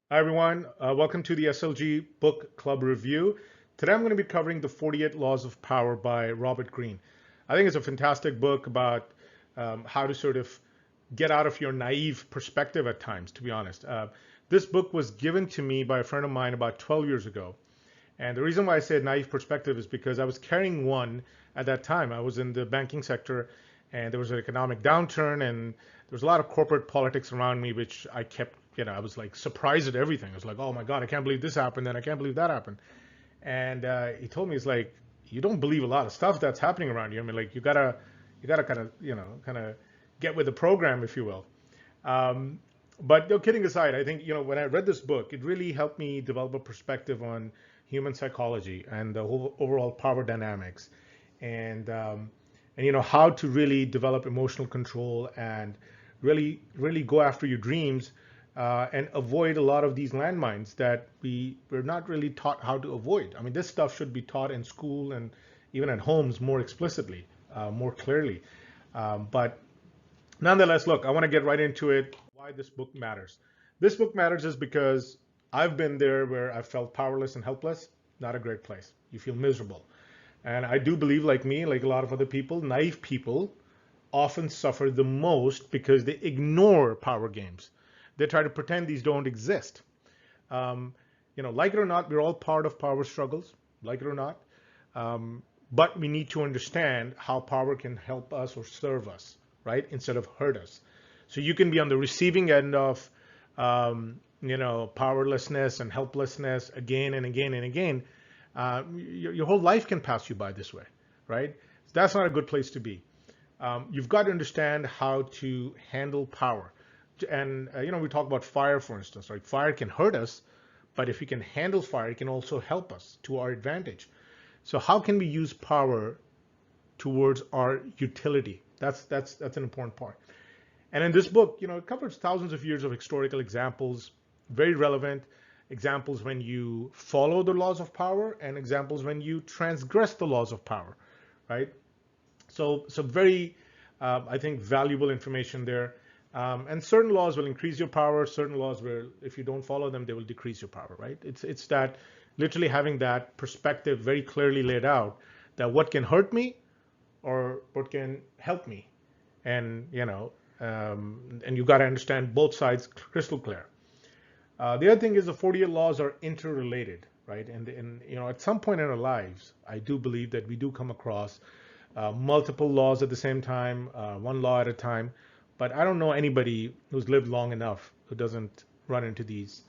Hi, everyone. Welcome to the SLG Book Club Review. Today I'm going to be covering The 48 Laws of Power by Robert Greene. I think it's a fantastic book about how to sort of get out of your naive perspective at times, to be honest. This book was given to me by a friend of mine about 12 years ago. And the reason why I said naive perspective is because I was carrying one at that time. I was in the banking sector and there was an economic downturn and there was a lot of corporate politics around me, which I kept, I was like surprised at everything. I was like, oh my God, I can't believe this happened and I can't believe that happened. And he told me, it's like, you don't believe a lot of stuff that's happening around you. I mean, like, you gotta kind of, get with the program, if you will. Um, but no, kidding aside, I think when I read this book, it really helped me develop a perspective on human psychology and the whole overall power dynamics, and how to really develop emotional control and really go after your dreams and avoid a lot of these landmines that we're not really taught how to avoid. I mean, this stuff should be taught in school and even at homes more explicitly, more clearly. But nonetheless, look, I want to get right into it. Why this book matters. This book matters is because I've been there where I felt powerless and helpless. Not a great place. You feel miserable. And I do believe, like me, like a lot of other people, naive people often suffer the most because they ignore power games. They try to pretend these don't exist. Um, like it or not, we're all part of power struggles, like it or not. But we need to understand how power can help us or serve us, right? Instead of hurt us. So you can be on the receiving end of, powerlessness and helplessness again and again and again. Your whole life can pass you by this way, right? That's not a good place to be. You've got to understand how to handle power. And, we talk about fire, for instance, right? Fire can hurt us, but if we can handle fire, it can also help us to our advantage. So how can we use power towards our utility? That's an important part. And in this book, it covers thousands of years of historical examples, very relevant examples when you follow the laws of power and examples when you transgress the laws of power, right? So very, I think, valuable information there. And certain laws will increase your power. Certain laws will, if you don't follow them, they will decrease your power, right? It's that literally having that perspective very clearly laid out that what can hurt me or what can help me, and and you've got to understand both sides crystal clear. The other thing is the 48 laws are interrelated, right? And at some point in our lives, I do believe that we do come across multiple laws at the same time, one law at a time. But I don't know anybody who's lived long enough who doesn't run into these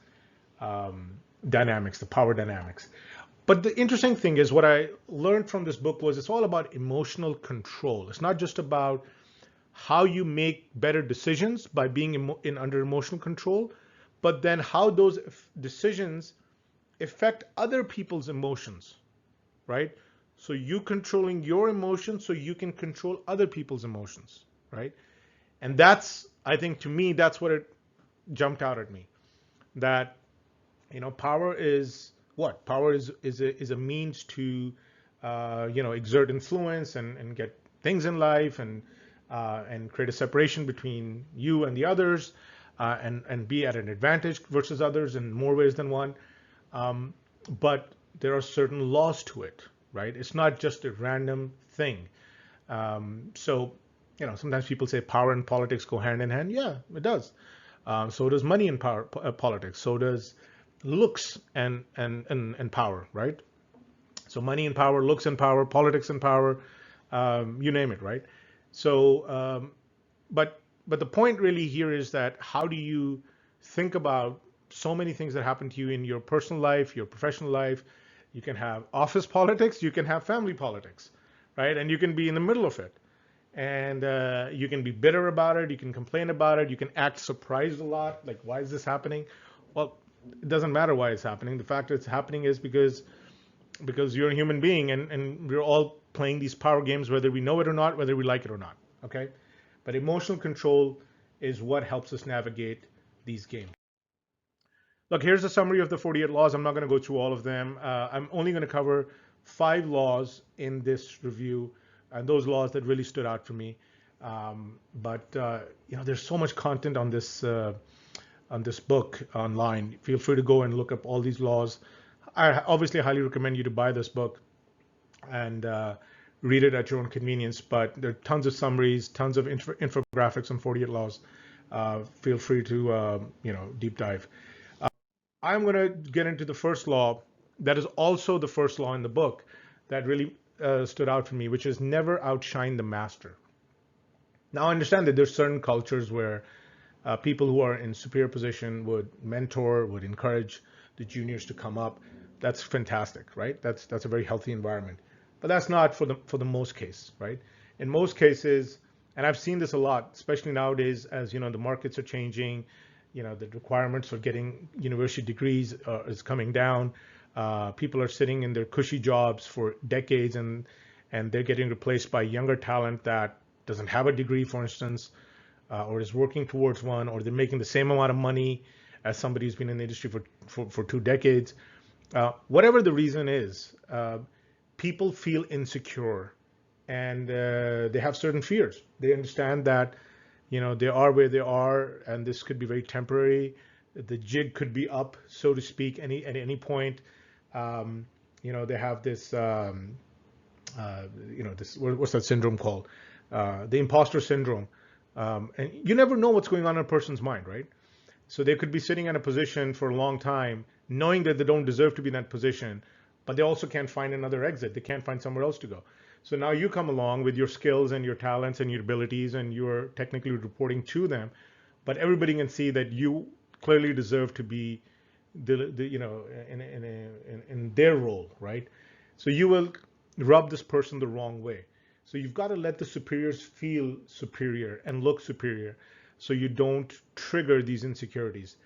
dynamics, the power dynamics. But the interesting thing is what I learned from this book was it's all about emotional control. It's not just about how you make better decisions by being in under emotional control, but then how those decisions affect other people's emotions, right? So you controlling your emotions so you can control other people's emotions, right? And that's, I think, to me, that's what it jumped out at me. That power is what? Power is a means to exert influence and get things in life and create a separation between you and the others, and be at an advantage versus others in more ways than one. But there are certain laws to it, right? It's not just a random thing. So, sometimes people say power and politics go hand in hand. Yeah, it does. So does money and power, politics. So does looks and power, right? So money and power, looks and power, politics and power, you name it, right? So, but the point really here is that how do you think about so many things that happen to you in your personal life, your professional life? You can have office politics, you can have family politics, right? And you can be in the middle of it. And you can be bitter about it, you can complain about it, you can act surprised a lot, like, why is this happening? Well, it doesn't matter why it's happening. The fact that it's happening is because you're a human being, and we're all playing these power games, whether we know it or not, whether we like it or not. Okay? But emotional control is what helps us navigate these games. Look, here's a summary of the 48 laws. I'm not going to go through all of them. I'm only going to cover 5 laws in this review, and those laws that really stood out for me. But there's so much content on this on this book online. Feel free to go and look up all these laws. I obviously highly recommend you to buy this book and read it at your own convenience. But there are tons of summaries, tons of infographics on 48 laws. Feel free to deep dive. I'm going to get into the first law that is also the first law in the book that really stood out for me, which is never outshine the master. Now, I understand that there's certain cultures where people who are in superior position would mentor, would encourage the juniors to come up. That's fantastic, right? That's a very healthy environment. But that's not for the most case, right? In most cases, and I've seen this a lot, especially nowadays, as you know, the markets are changing. The requirements for getting university degrees is coming down. People are sitting in their cushy jobs for decades, and they're getting replaced by younger talent that doesn't have a degree, for instance, or is working towards one, or they're making the same amount of money as somebody who's been in the industry for 2 decades. Whatever the reason is, people feel insecure, and they have certain fears. They understand that they are where they are, and this could be very temporary. The jig could be up, so to speak, at any point. They have this, this, what's that syndrome called? The imposter syndrome. And you never know what's going on in a person's mind, right? So they could be sitting in a position for a long time, knowing that they don't deserve to be in that position, but they also can't find another exit. They can't find somewhere else to go. So now you come along with your skills and your talents and your abilities, and you're technically reporting to them, but everybody can see that you clearly deserve to be in their role, right? So you will rub this person the wrong way. So you've got to let the superiors feel superior and look superior, so you don't trigger these insecurities,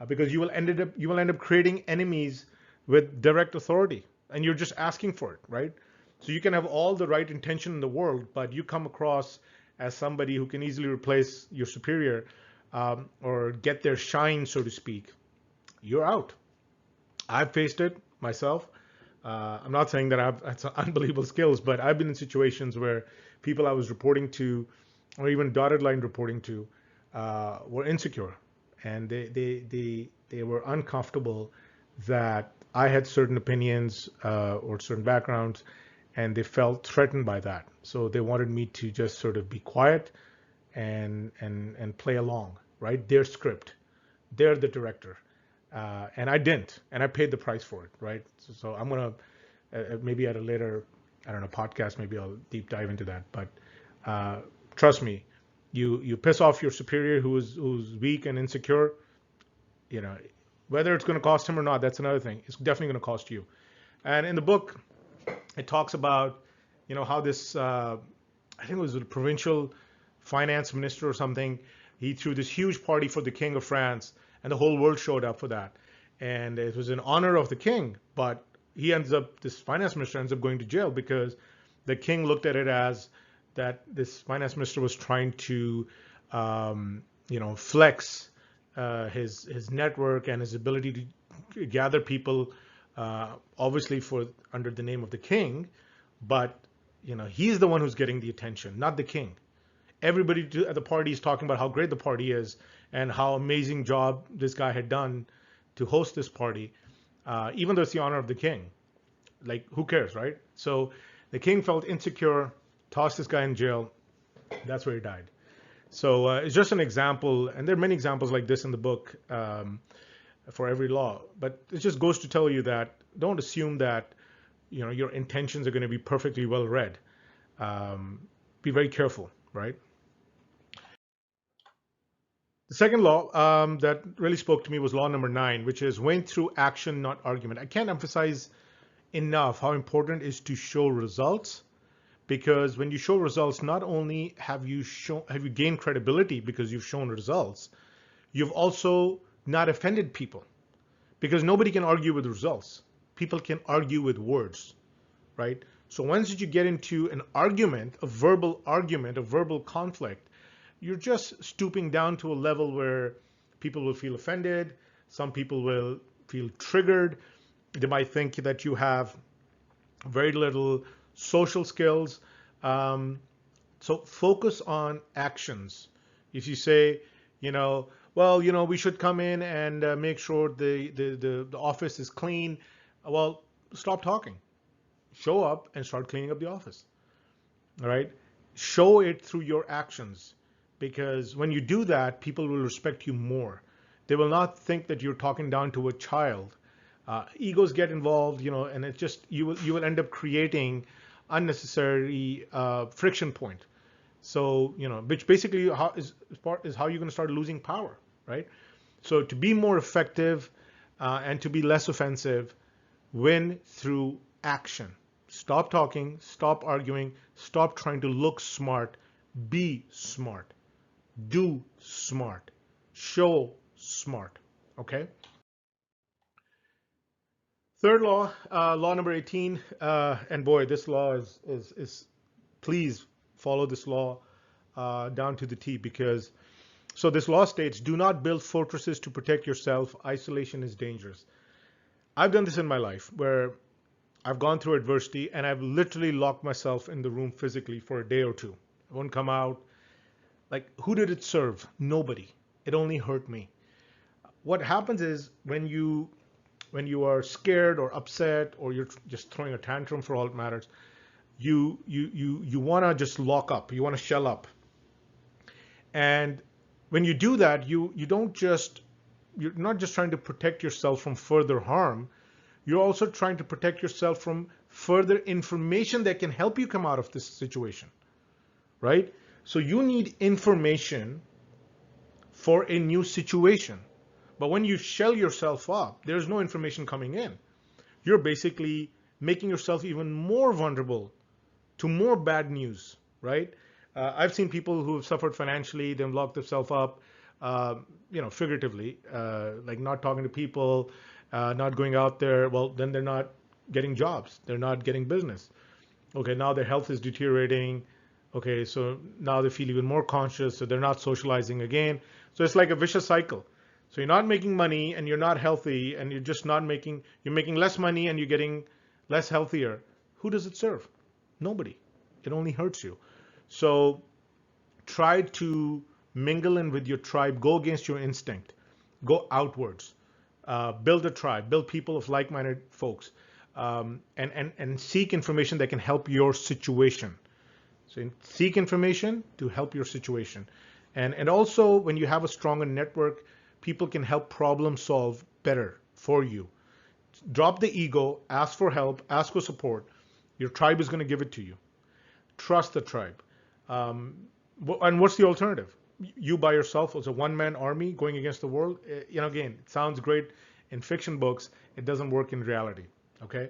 because you will end up creating enemies with direct authority, and you're just asking for it, right? So you can have all the right intention in the world, but you come across as somebody who can easily replace your superior, or get their shine, so to speak. You're out. I've faced it myself. I'm not saying that I've had some unbelievable skills, but I've been in situations where people I was reporting to, or even dotted line reporting to, were insecure, and they were uncomfortable that I had certain opinions or certain backgrounds, and they felt threatened by that. So they wanted me to just sort of be quiet and play along, right? Their script, they're the director, and I didn't, and I paid the price for it, right? So I'm gonna maybe at a later, I don't know, podcast, maybe I'll deep dive into that. But trust me, you piss off your superior who's weak and insecure, whether it's going to cost him or not, that's another thing. It's definitely going to cost you. And in the book, it talks about, how this, I think it was a provincial finance minister or something. He threw this huge party for the King of France, and the whole world showed up for that. And it was in honor of the king, but this finance minister ends up going to jail because the king looked at it as that this finance minister was trying to, flex his network and his ability to gather people, obviously under the name of the king, but he's the one who's getting the attention, not the king. Everybody at the party is talking about how great the party is and how amazing job this guy had done to host this party, even though it's the honor of the king. Like, who cares, right? So the king felt insecure, tossed this guy in jail. That's where he died. So it's just an example, and there are many examples like this in the book, for every law. But it just goes to tell you that don't assume that your intentions are going to be perfectly well read. Be very careful, right? The second law that really spoke to me was law number 9, which is win through action, not argument. I can't emphasize enough how important it is to show results, because when you show results, not only have you gained credibility because you've shown results, you've also not offended people, because nobody can argue with results. People can argue with words, right? So once you get into an argument, a verbal conflict, you're just stooping down to a level where people will feel offended. Some people will feel triggered. They might think that you have very little social skills. So focus on actions. If you say, Well, we should come in and make sure the office is clean. Well, stop talking. Show up and start cleaning up the office. All right. Show it through your actions, because when you do that, people will respect you more. They will not think that you're talking down to a child. Egos get involved, and it just you will end up creating unnecessary friction point. So, which basically is how you're going to start losing power, right? So to be more effective and to be less offensive, win through action. Stop talking, stop arguing, stop trying to look smart, be smart, do smart, show smart. Okay? Third law, law number 18, and boy, this law is please follow this law down to the T, because so this law states, do not build fortresses to protect yourself. Isolation is dangerous. I've done this in my life where I've gone through adversity and I've literally locked myself in the room physically for a day or two. I won't come out. Like, who did it serve? Nobody. It only hurt me. What happens is when you are scared or upset, or you're just throwing a tantrum for all it matters, you want to just lock up. You want to shell up. And when you do that, you're not just trying to protect yourself from further harm. You're also trying to protect yourself from further information that can help you come out of this situation, right? So you need information for a new situation. But when you shell yourself up, there's no information coming in. You're basically making yourself even more vulnerable to more bad news, right? I've seen people who have suffered financially, they've locked themselves up, figuratively, like not talking to people, not going out there. Well, then they're not getting jobs. They're not getting business. Okay, now their health is deteriorating. Okay, so now they feel even more conscious, so they're not socializing again. So it's like a vicious cycle. So you're not making money and you're not healthy, and you're making less money and you're getting less healthier. Who does it serve? Nobody. It only hurts you. So try to mingle in with your tribe, go against your instinct, go outwards, build a tribe, build people of like-minded folks, and seek information that can help your situation. So seek information to help your situation. And also, when you have a stronger network, people can help problem solve better for you. Drop the ego, ask for help, ask for support. Your tribe is going to give it to you. Trust the tribe. And what's the alternative? You by yourself as a one-man army going against the world? Again, it sounds great in fiction books. It doesn't work in reality. Okay,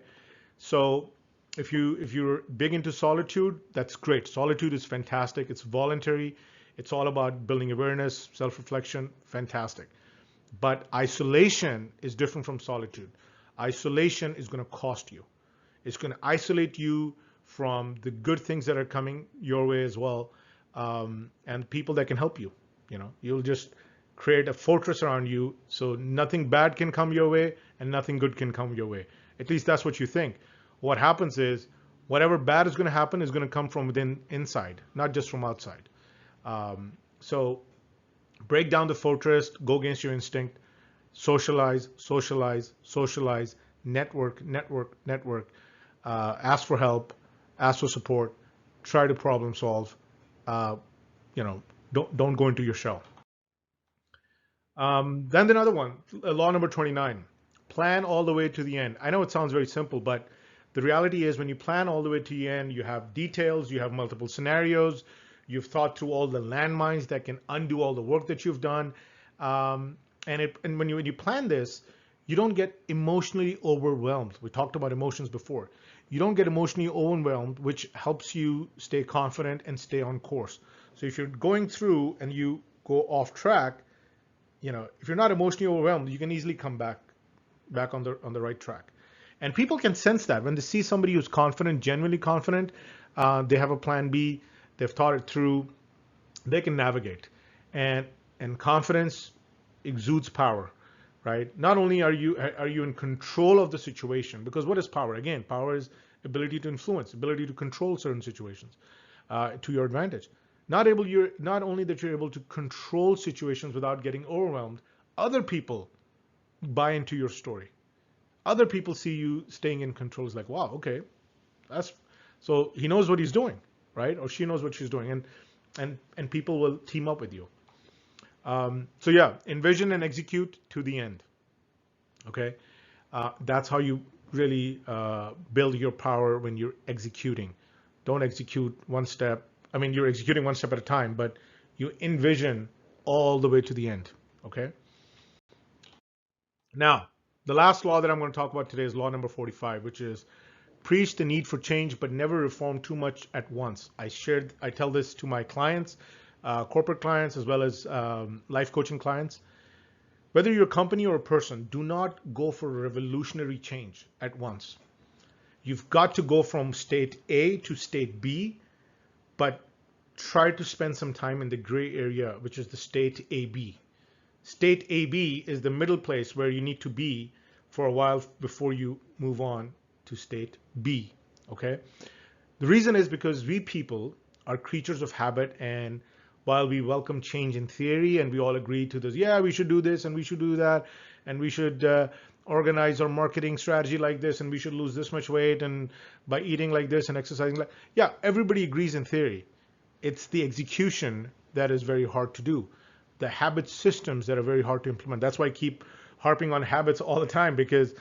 so if you're big into solitude, that's great. Solitude is fantastic. It's voluntary. It's all about building awareness, self-reflection. Fantastic. But isolation is different from solitude. Isolation is going to cost you. It's going to isolate you from the good things that are coming your way as well, and people that can help you. You'll just create a fortress around you, so nothing bad can come your way and nothing good can come your way. At least that's what you think. What happens is, whatever bad is going to happen is going to come from within, inside, not just from outside. So break down the fortress, go against your instinct, socialize, socialize, socialize, network, network, network, ask for help, ask for support, try to problem solve. Don't go into your shell. Then another one, law number 29, plan all the way to the end. I know it sounds very simple, but the reality is when you plan all the way to the end, you have details, you have multiple scenarios, you've thought through all the landmines that can undo all the work that you've done. And when you plan this, you don't get emotionally overwhelmed. We talked about emotions before. You don't get emotionally overwhelmed, which helps you stay confident and stay on course. So if you're going through and you go off track, if you're not emotionally overwhelmed, you can easily come back on the right track. And people can sense that when they see somebody who's confident, genuinely confident, they have a plan B, they've thought it through, they can navigate. And confidence exudes power, right? Not only are you in control of the situation, because what is power? Again, power is ability to influence, ability to control certain situations to your advantage. Not only that you're able to control situations without getting overwhelmed, other people buy into your story. Other people see you staying in control. It's like, wow, okay, that's so he knows what he's doing, right? Or she knows what she's doing, and people will team up with you. So yeah, envision and execute to the end. Okay, that's how you really build your power when you're executing. Don't execute one step. I mean, you're executing one step at a time, but you envision all the way to the end. Okay. Now, the last law that I'm going to talk about today is law number 45, which is preach the need for change, but never reform too much at once. I tell this to my clients, corporate clients, as well as life coaching clients. Whether you're a company or a person, do not go for a revolutionary change at once. You've got to go from state A to state B, but try to spend some time in the gray area, which is the state AB. State AB is the middle place where you need to be for a while before you move on to state B. Okay? The reason is because we people are creatures of habit, and while we welcome change in theory and we all agree to this, yeah, we should do this and we should do that, and we should organize our marketing strategy like this, and we should lose this much weight and by eating like this and exercising like, yeah, everybody agrees in theory. It's the execution that is very hard to do. The habit systems that are very hard to implement. That's why I keep harping on habits all the time, because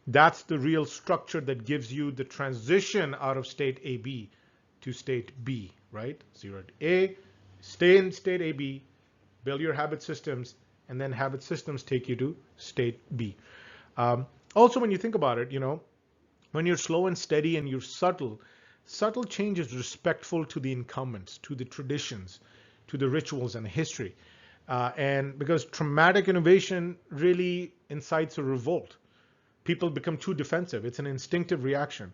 that's the real structure that gives you the transition out of state AB to state B, right? So you're at A, stay in state AB, build your habit systems, and then habit systems take you to state B. Also, when you think about it, when you're slow and steady and you're subtle change is respectful to the incumbents, to the traditions, to the rituals and the history. And because traumatic innovation really incites a revolt, people become too defensive. It's an instinctive reaction.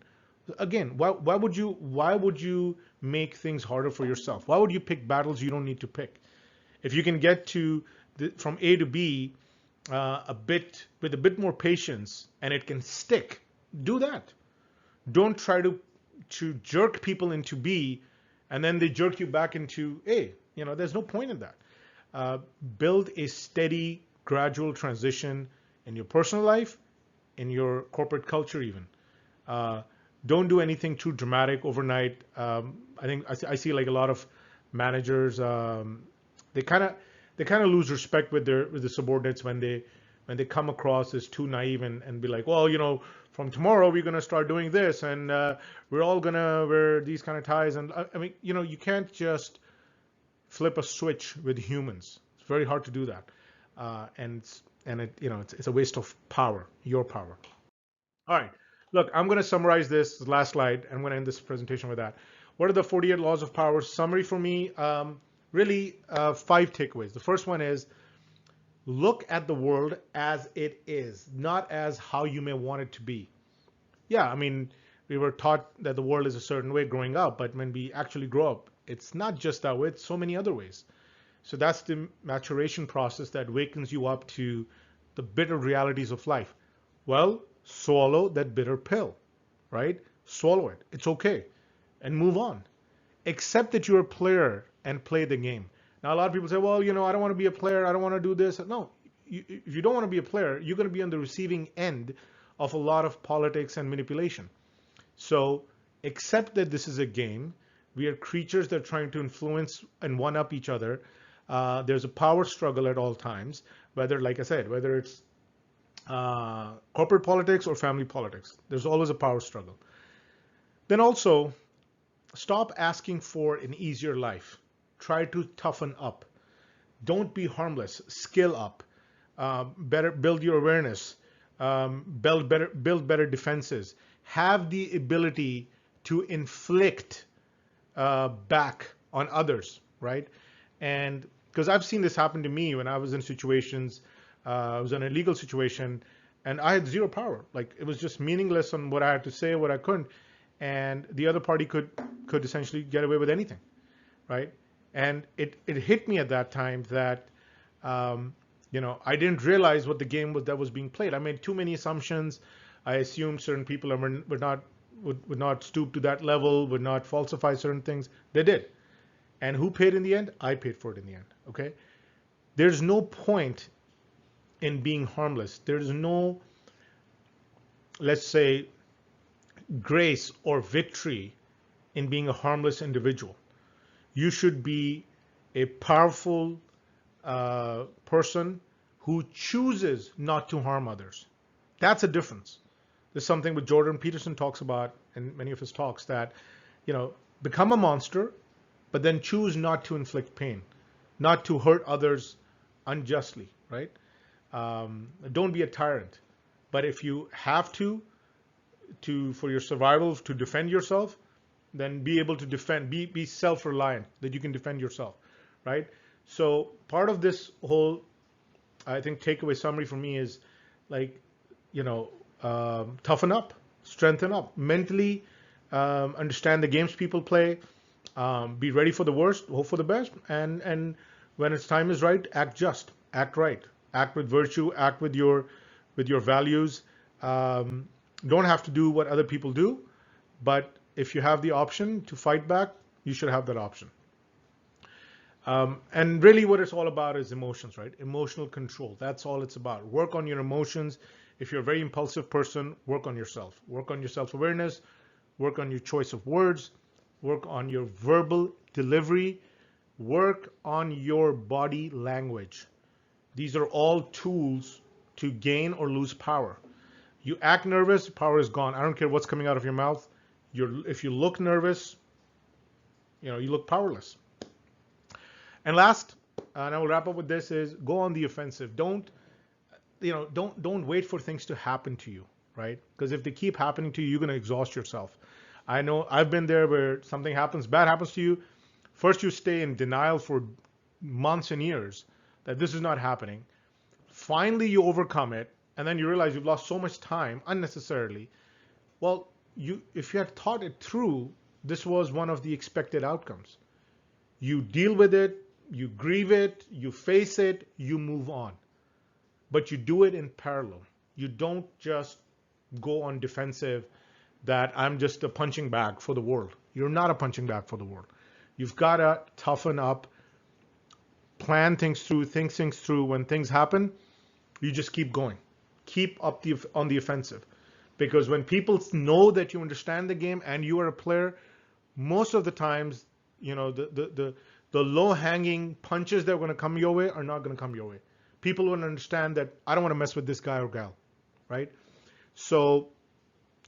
Again, why would you make things harder for yourself? Why would you pick battles you don't need to pick? If you can get from A to B with a bit more patience and it can stick, do that. Don't try to jerk people into B and then they jerk you back into A. There's no point in that. Build a steady, gradual transition in your personal life, in your corporate culture even. Don't do anything too dramatic overnight. I think I see like a lot of managers, they kind of lose respect with the subordinates when they come across as too naive and be like, well, from tomorrow we're going to start doing this, and we're all going to wear these kind of ties. And I mean, you can't just flip a switch with humans. It's very hard to do that, and it's a waste of power, your power. All right, look, I'm going to summarize this last slide. I'm going to end this presentation with that. What are the 48 laws of power? Summary for me, really 5 takeaways. The first one is look at the world as it is, not as how you may want it to be. Yeah, I mean, we were taught that the world is a certain way growing up, but when we actually grow up, it's not just that way, it's so many other ways. So that's the maturation process that wakens you up to the bitter realities of life. Well, swallow that bitter pill, right? Swallow it. It's okay. And move on. Accept that you're a player and play the game. Now, a lot of people say, well, I don't want to be a player. I don't want to do this. No, if you don't want to be a player, you're going to be on the receiving end of a lot of politics and manipulation. So accept that this is a game. We are creatures that are trying to influence and one-up each other. There's a power struggle at all times, like I said, whether it's corporate politics or family politics. There's always a power struggle. Then also, stop asking for an easier life. Try to toughen up. Don't be harmless. Skill up. Build your awareness. Build better defenses. Have the ability to inflict back on others, right? And because I've seen this happen to me when I was in situations, I was in a legal situation, and I had zero power. Like, it was just meaningless on what I had to say, what I couldn't, and the other party could essentially get away with anything, right? And it hit me at that time that I didn't realize what the game was that was being played. I made too many assumptions. I assumed certain people would not stoop to that level, would not falsify certain things. They did. And who paid in the end? I paid for it in the end. Okay. There's no point in being harmless. There's no, let's say, grace or victory in being a harmless individual. You should be a powerful person who chooses not to harm others. That's a difference. There's something that Jordan Peterson talks about in many of his talks, that, become a monster, but then choose not to inflict pain, not to hurt others unjustly, right? Don't be a tyrant. But if you have to for your survival, to defend yourself, then be able to defend, be self-reliant, that you can defend yourself, right? So part of this whole, I think, takeaway summary for me is like, toughen up, strengthen up, mentally, understand the games people play, be ready for the worst, hope for the best, and when its time is right, act just, act right, act with virtue, act with your values. Don't have to do what other people do, but if you have the option to fight back, you should have that option. And really what it's all about is emotions, right? Emotional control. That's all it's about. Work on your emotions. If you're a very impulsive person, work on yourself. Work on your self-awareness. Work on your choice of words. Work on your verbal delivery. Work on your body language. These are all tools to gain or lose power. You act nervous, power is gone. I don't care what's coming out of your mouth. If you look nervous, you look powerless. And last, and I will wrap up with this, is go on the offensive. Don't wait for things to happen to you, right? Because if they keep happening to you, you're going to exhaust yourself. I know I've been there where something happens, bad happens to you. First, you stay in denial for months and years that this is not happening. Finally, you overcome it, and then you realize you've lost so much time unnecessarily. Well, if you had thought it through, this was one of the expected outcomes. You deal with it, you grieve it, you face it, you move on. But you do it in parallel. You don't just go on defensive that I'm just a punching bag for the world. You're not a punching bag for the world. You've got to toughen up, plan things through, think things through. When things happen, you just keep going. Keep up on the offensive. Because when people know that you understand the game and you are a player, most of the times, the low-hanging punches that are going to come your way are not going to come your way. People will understand that I don't want to mess with this guy or gal, right? So,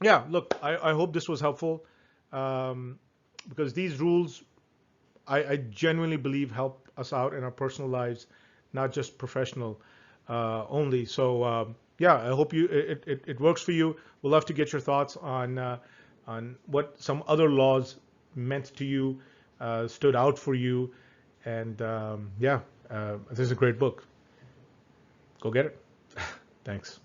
yeah, look, I hope this was helpful, because these rules, I genuinely believe, help us out in our personal lives, not just professional only. So, yeah, I hope it works for you. We'd love to get your thoughts on what some other laws meant to you, stood out for you, and this is a great book. Go get it. Thanks.